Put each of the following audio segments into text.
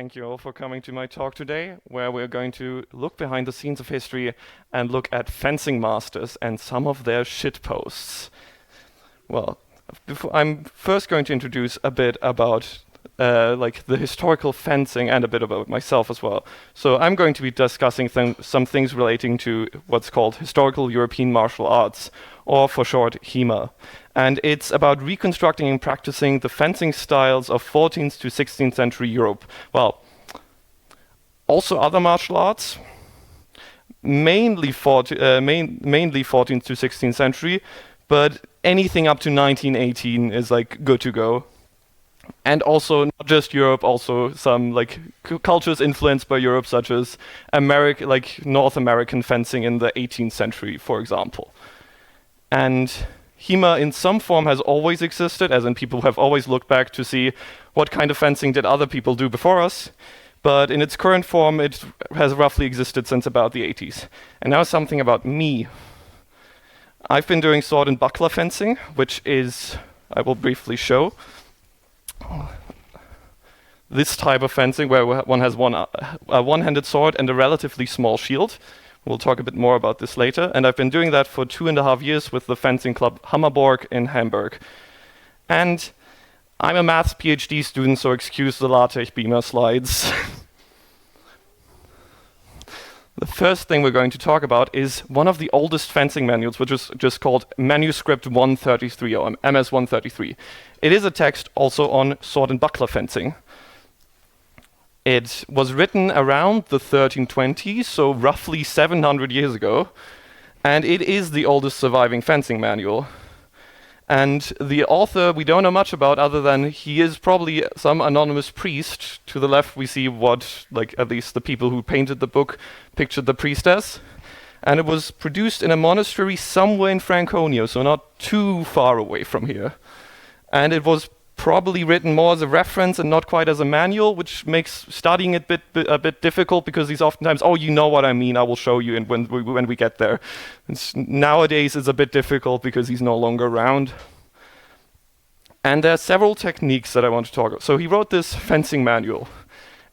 thank you all for coming to my talk today, where we're going to look behind the scenes of history and look at fencing masters and some of their shitposts. Well, I'm first going to introduce a bit about the historical fencing and a bit about myself as well. So I'm going to be discussing some things relating to what's called historical European martial arts, or for short, HEMA. And it's about reconstructing and practicing the fencing styles of 14th to 16th century Europe. Well, also other martial arts, mainly 14th to 16th century, but anything up to 1918 is like good to go. And also not just Europe, also some cultures influenced by Europe, such as North American fencing in the 18th century, for example. And HEMA in some form has always existed, as in people have always looked back to see what kind of fencing did other people do before us. But in its current form, it has roughly existed since about the 80s. And now something about me. I've been doing sword and buckler fencing, which is, I will briefly show, this type of fencing where one has a one-handed sword and a relatively small shield. We'll talk a bit more about this later. And I've been doing that for 2.5 years with the fencing club Hammerborg in Hamburg. And I'm a maths PhD student, so excuse the LaTeX beamer slides. The first thing we're going to talk about is one of the oldest fencing manuals, which is just called Manuscript I.33 or MS-133. It is a text also on sword and buckler fencing. It was written around the 1320s, so roughly 700 years ago, and it is the oldest surviving fencing manual. And the author we don't know much about, other than he is probably some anonymous priest. To the left we see what, at least the people who painted the book pictured the priest as. And it was produced in a monastery somewhere in Franconia, so not too far away from here. And it was probably written more as a reference and not quite as a manual, which makes studying it a bit difficult, because he's oftentimes, oh, you know what I mean, I will show you when we get there. Nowadays it's a bit difficult because he's no longer around. And there are several techniques that I want to talk about. So he wrote this fencing manual.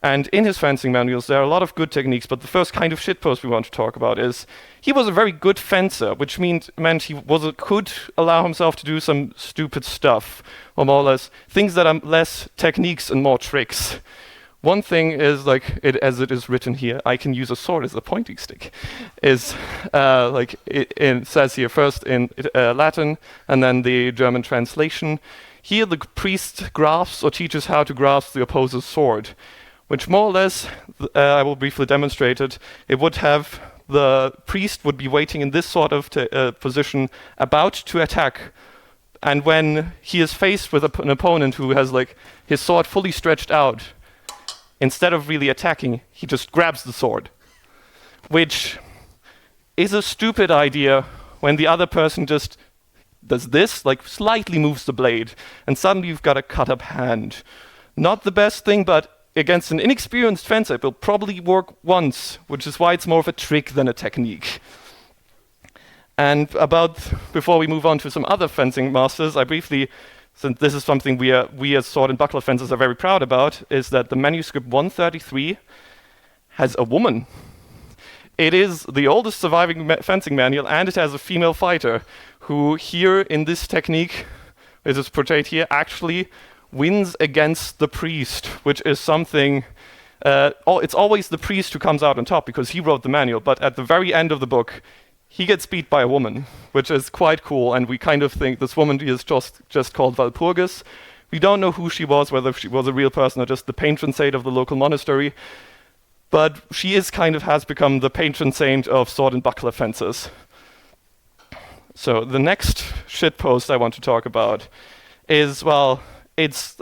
And in his fencing manuals, there are a lot of good techniques, but the first kind of shitpost we want to talk about is he was a very good fencer, which meant he could allow himself to do some stupid stuff, or more or less things that are less techniques and more tricks. One thing is, as it is written here, I can use a sword as a pointing stick, is it says here first in Latin and then the German translation. Here the priest grasps or teaches how to grasp the opposer's sword, which more or less, I will briefly demonstrate it. It would have, the priest would be waiting in this sort of position, about to attack. And when he is faced with an opponent who has his sword fully stretched out, instead of really attacking, he just grabs the sword. Which is a stupid idea when the other person just does this, slightly moves the blade, and suddenly you've got a cut up hand. Not the best thing, but against an inexperienced fencer, it will probably work once, which is why it's more of a trick than a technique. And before we move on to some other fencing masters, I briefly, since this is something we as sword and buckler fencers are very proud about, is that the Manuscript I.33 has a woman. It is the oldest surviving fencing manual, and it has a female fighter, who here in this technique, it is portrayed here, actually wins against the priest, which is something, it's always the priest who comes out on top because he wrote the manual, but at the very end of the book, he gets beat by a woman, which is quite cool, and we kind of think this woman is just called Walpurgis. We don't know who she was, whether she was a real person or just the patron saint of the local monastery, but she has become the patron saint of sword and buckler fencers. So the next shitpost I want to talk about is,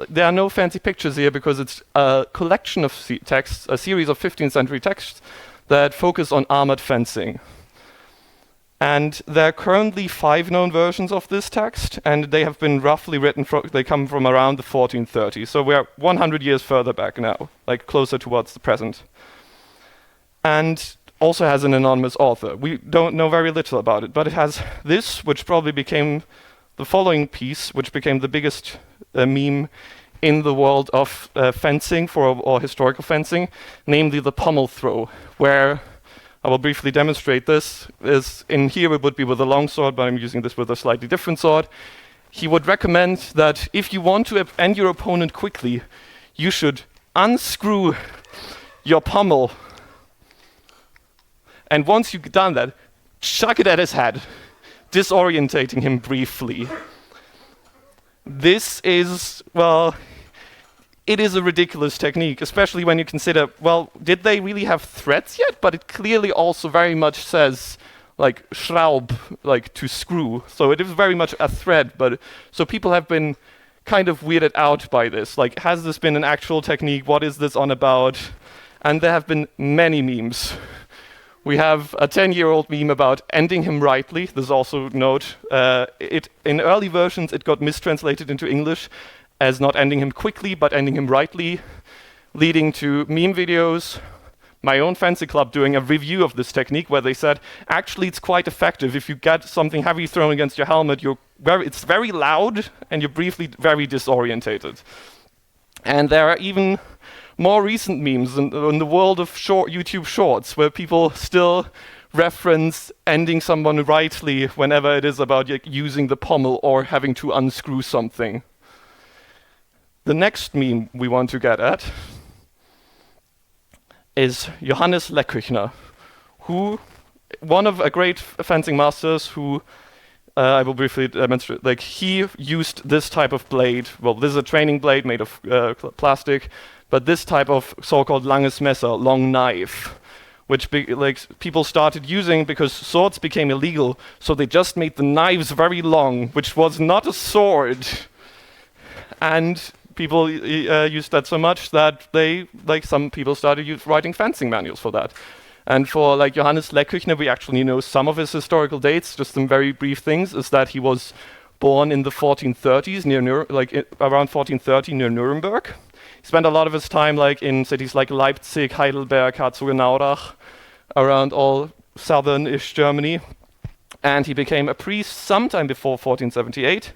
there are no fancy pictures here because it's a collection of texts, a series of 15th century texts that focus on armored fencing. And there are currently 5 known versions of this text, and they have been roughly written, they come from around the 1430s, so we're 100 years further back now, closer towards the present. And also has an anonymous author. We don't know very little about it, but it has this, which probably became the following piece, which became the biggest meme in the world of fencing or historical fencing, namely the pommel throw, where I will briefly demonstrate this. Is in here it would be with a long sword, but I'm using this with a slightly different sword. He would recommend that if you want to end your opponent quickly, you should unscrew your pommel, and once you've done that, chuck it at his head, disorientating him briefly. This is, well, it is a ridiculous technique, especially when you consider, well, did they really have threads yet? But it clearly also very much says, like, Schraub, like, to screw. So it is very much a thread, but so people have been kind of weirded out by this. Like, has this been an actual technique? What is this on about? And there have been many memes. We have a 10-year-old meme about ending him rightly. There's also note, in early versions it got mistranslated into English as not ending him quickly, but ending him rightly, leading to meme videos. My own fancy club doing a review of this technique where they said, actually it's quite effective. If you get something heavy thrown against your helmet, it's very loud and you're briefly very disorientated. And there are even more recent memes in the world of YouTube shorts where people still reference ending someone rightly whenever it is about using the pommel or having to unscrew something. The next meme we want to get at is Johannes Lecküchner, one of a great fencing masters who I will briefly demonstrate. Like, he used this type of blade. Well, this is a training blade made of plastic, but this type of so-called langes Messer, long knife, which people started using because swords became illegal, so they just made the knives very long, which was not a sword. And people used that so much that some people started writing fencing manuals for that. And for Johannes Lecküchner, we actually know some of his historical dates. Just some very brief things is that he was born in the 1430s around 1430 near Nuremberg. He spent a lot of his time in cities like Leipzig, Heidelberg, Herzogenaurach, around all southern-ish Germany. And he became a priest sometime before 1478.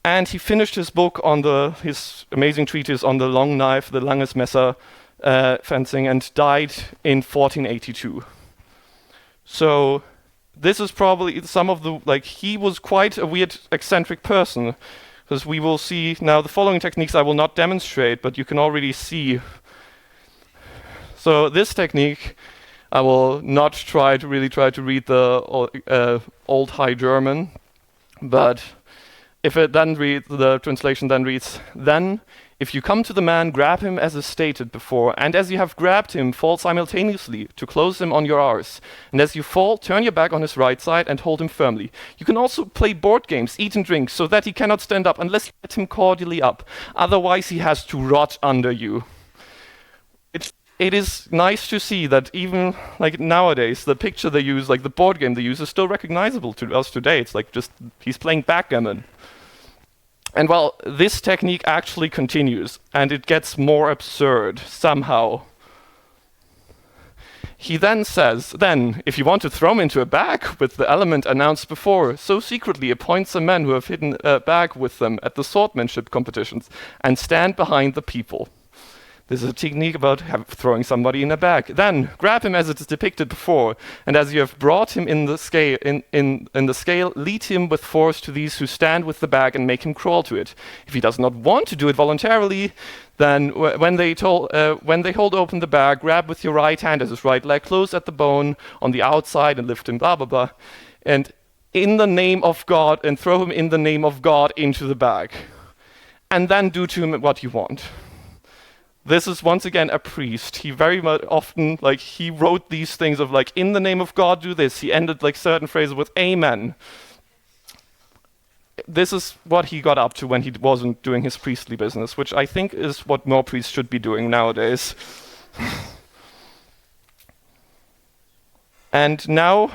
And he finished his book on his amazing treatise on the long knife, the langes Messer fencing, and died in 1482. So this is probably some of the, he was quite a weird, eccentric person, because we will see now the following techniques I will not demonstrate, but you can already see. So this technique, I will not try to read the Old High German, but if it then reads, the translation then reads, then, if you come to the man, grab him as is stated before, and as you have grabbed him, fall simultaneously to close him on your arse. And as you fall, turn your back on his right side and hold him firmly. You can also play board games, eat and drink, so that he cannot stand up unless you let him cordially up. Otherwise, he has to rot under you. It is nice to see that even nowadays, the picture they use, the board game they use, is still recognizable to us today. It's he's playing backgammon. And well, this technique actually continues, and it gets more absurd somehow. He then says, if you want to throw him into a bag with the element announced before, so secretly appoint some men who have hidden a bag with them at the swordmanship competitions, and stand behind the people. This is a technique about throwing somebody in a bag. Then grab him as it is depicted before, and as you have brought him in the scale, lead him with force to these who stand with the bag and make him crawl to it. If he does not want to do it voluntarily, then when they hold open the bag, grab with your right hand as his right leg close at the bone on the outside and lift him, blah blah blah, and in the name of God, and throw him in the name of God into the bag, and then do to him what you want. This is once again a priest. He very much often, he wrote these things of in the name of God do this. He ended certain phrases with amen. This is what he got up to when he wasn't doing his priestly business, which I think is what more priests should be doing nowadays. And now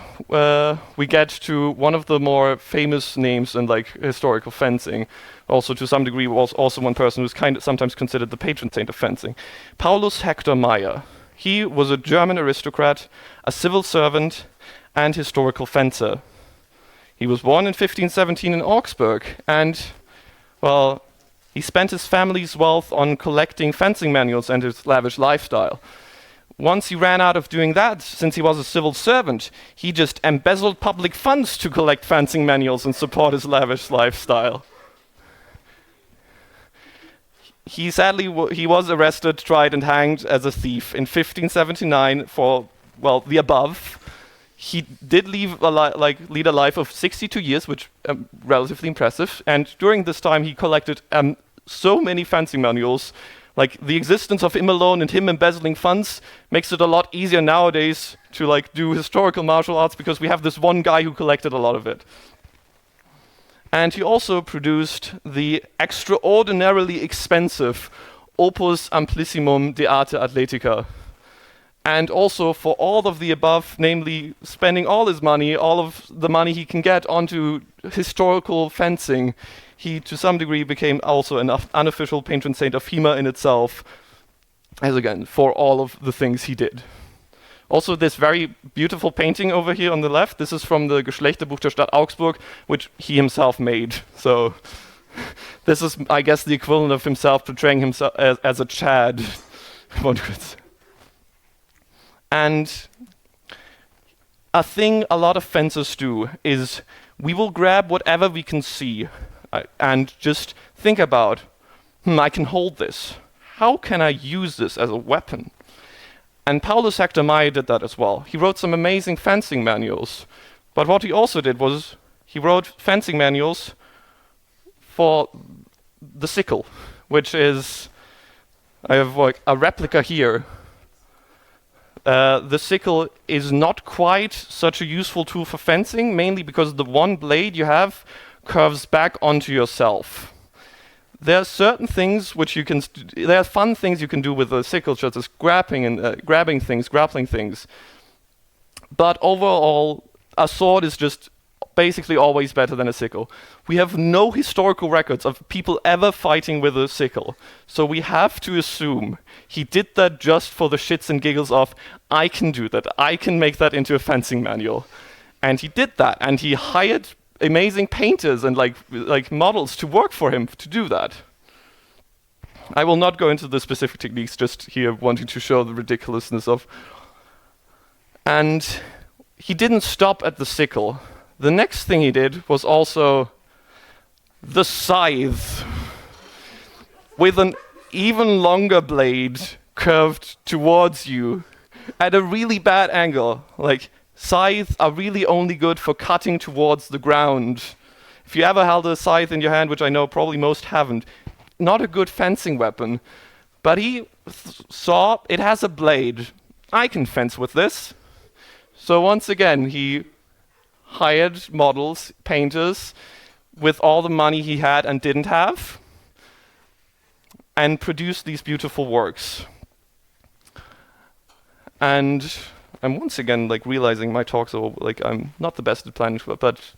we get to one of the more famous names in historical fencing. Also, to some degree, was also one person who's sometimes considered the patron saint of fencing. Paulus Hector Mair. He was a German aristocrat, a civil servant, and historical fencer. He was born in 1517 in Augsburg, and, well, He spent his family's wealth on collecting fencing manuals and his lavish lifestyle. Once he ran out of doing that, since he was a civil servant, he just embezzled public funds to collect fencing manuals and support his lavish lifestyle. He sadly he was arrested, tried, and hanged as a thief in 1579 for, well, the above. He did lead a life of 62 years, which relatively impressive. And during this time, he collected so many fencing manuals. Like, the existence of him alone and him embezzling funds makes it a lot easier nowadays to do historical martial arts, because we have this one guy who collected a lot of it. And he also produced the extraordinarily expensive Opus Amplissimum de Arte Athletica. And also, for all of the above, namely spending all his money, all of the money he can get onto historical fencing, he to some degree became also an unofficial patron saint of HEMA in itself, as again, for all of the things he did. Also, this very beautiful painting over here on the left, this is from the Geschlechterbuch der Stadt Augsburg, which he himself made. So this is, I guess, the equivalent of himself portraying himself as a Chad. One could say. And a thing a lot of fencers do is we will grab whatever we can see and just think about, I can hold this. How can I use this as a weapon? And Paulus Hector Mair did that as well. He wrote some amazing fencing manuals. But what he also did was he wrote fencing manuals for the sickle, which is, I have a replica here. The sickle is not quite such a useful tool for fencing, mainly because the one blade you have curves back onto yourself. There are certain things which you can, there are fun things you can do with a sickle, such as grabbing things, grappling things. But overall, a sword is just basically always better than a sickle. We have no historical records of people ever fighting with a sickle. So we have to assume he did that just for the shits and giggles of, I can do that, I can make that into a fencing manual. And he did that, and he hired amazing painters and like models to work for him to do that. I will not go into the specific techniques, just here wanting to show the ridiculousness of. And he didn't stop at the sickle. The next thing he did was also the scythe, with an even longer blade curved towards you at a really bad angle. Like, scythes are really only good for cutting towards the ground. If you ever held a scythe in your hand, which I know probably most haven't, not a good fencing weapon. But he saw it has a blade. I can fence with this. So once again, he hired models, painters, with all the money he had and didn't have, and produced these beautiful works. And I'm once again realizing my talks are I'm not the best at planning, but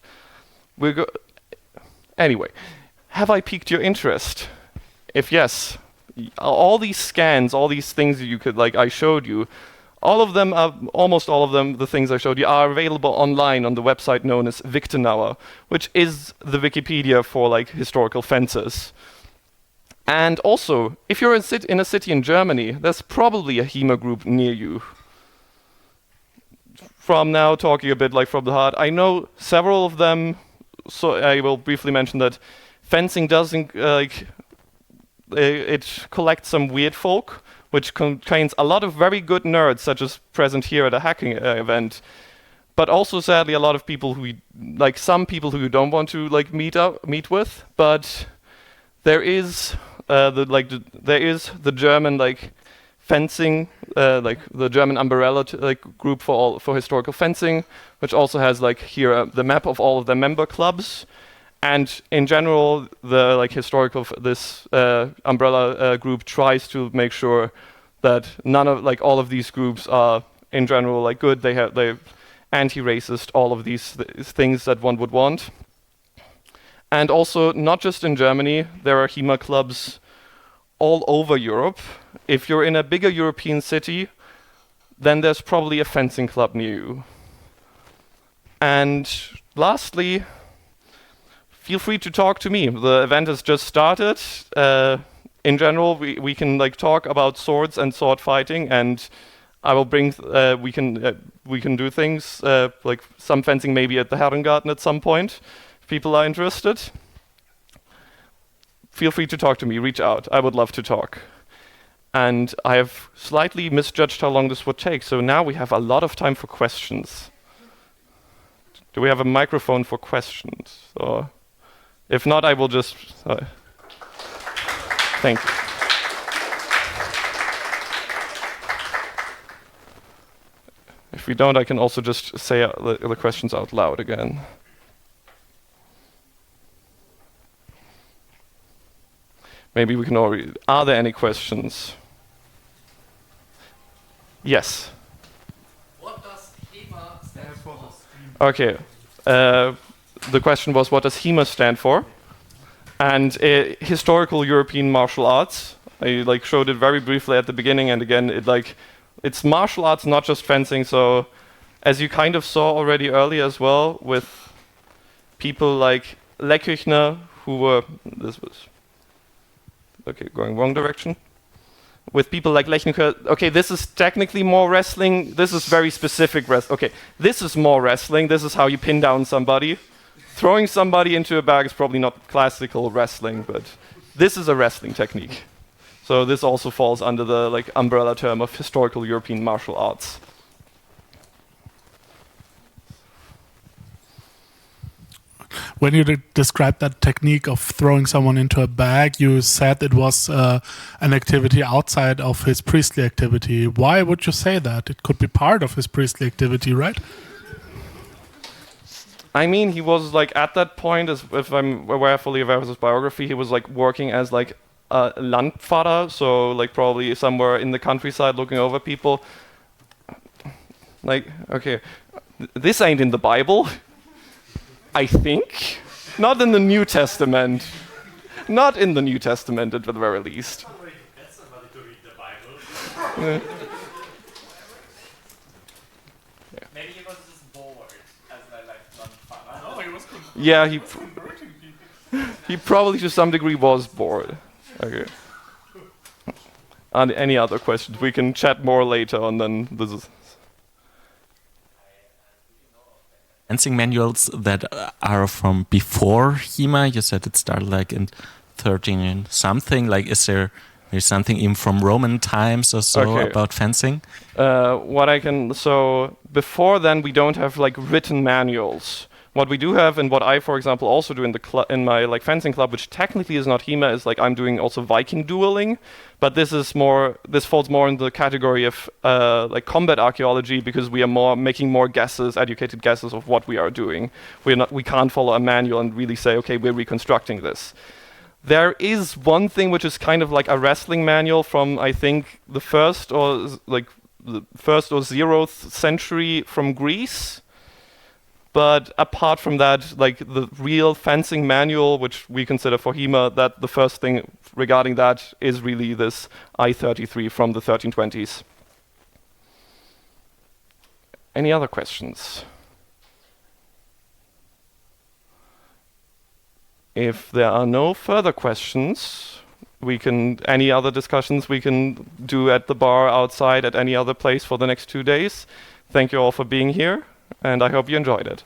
anyway, have I piqued your interest? If yes, all these scans, all these things that you could I showed you, all of them are, almost all of them, the things I showed you, are available online on the website known as Victonauer, which is the Wikipedia for historical fencers. And also, if you're in a city in Germany, there's probably a HEMA group near you. From now, talking a bit from the heart, I know several of them, so I will briefly mention that fencing doesn't, it collects some weird folk, which contains a lot of very good nerds, such as present here at a hacking event, but also sadly a lot of people who, some people who you don't want to meet with. But there is there is the German fencing, the German umbrella group for historical fencing, which also has here the map of all of their member clubs. And in general, the historical this umbrella group tries to make sure that none of all of these groups are in general good. They're anti-racist, all of these things that one would want. And also, not just in Germany, there are HEMA clubs all over Europe. If you're in a bigger European city, then there's probably a fencing club near you. And lastly, feel free to talk to me. The event has just started. In general, we can like talk about swords and sword fighting, and I will bring. We can do things like some fencing maybe at the Herrengarten at some point. If people are interested, feel free to talk to me. Reach out. I would love to talk. And I have slightly misjudged how long this would take. So now we have a lot of time for questions. Do we have a microphone for questions? Or if not, I will just. Thank you. If we don't, I can also just say the questions out loud again. Maybe we can already. Are there any questions? Yes. What does HEMA stand for? Okay. The question was, what does HEMA stand for? And historical European martial arts. I like showed it very briefly at the beginning, and again, it's martial arts, not just fencing. So, as you kind of saw already earlier as well, with people like Lecküchner, who were going wrong direction. With people like Lecküchner, okay, this is technically more wrestling. This is very specific wrestling. Okay, this is more wrestling. This is how you pin down somebody. Throwing somebody into a bag is probably not classical wrestling, but this is a wrestling technique. So this also falls under the like umbrella term of historical European martial arts. When you described that technique of throwing someone into a bag, you said it was an activity outside of his priestly activity. Why would you say that? It could be part of his priestly activity, right? I mean, he was like at that point, as if I'm fully aware of his biography, he was like working as like a Landpfarrer, so like probably somewhere in the countryside looking over people. Like, okay, this ain't in the Bible. I think. Not in the New Testament. Not in the New Testament at the very least. Somebody get somebody to read the Bible. Maybe he was just bored as I like Landpfarrer. No, he was converting. Yeah, he probably to some degree was bored. Okay. And any other questions? We can chat more later on then. This is fencing manuals that are from before HEMA. You said it started like in 13 and something. Like, there's something even from Roman times or so about fencing? So before then, we don't have like written manuals. What we do have, and what I, for example, also do in my like fencing club, which technically is not HEMA, is like I'm doing also Viking dueling, but this falls more in the category of like combat archaeology, because we are making more guesses, educated guesses of what we are doing. We can't follow a manual and really say, okay, we're reconstructing this. There is one thing which is kind of like a wrestling manual from I think the first or 0th century from Greece. But apart from that, like the real fencing manual, which we consider for HEMA, that the first thing regarding that is really this I.33 from the 1320s. Any other questions? If there are no further questions, any other discussions we can do at the bar outside at any other place for the next 2 days. Thank you all for being here, and I hope you enjoyed it.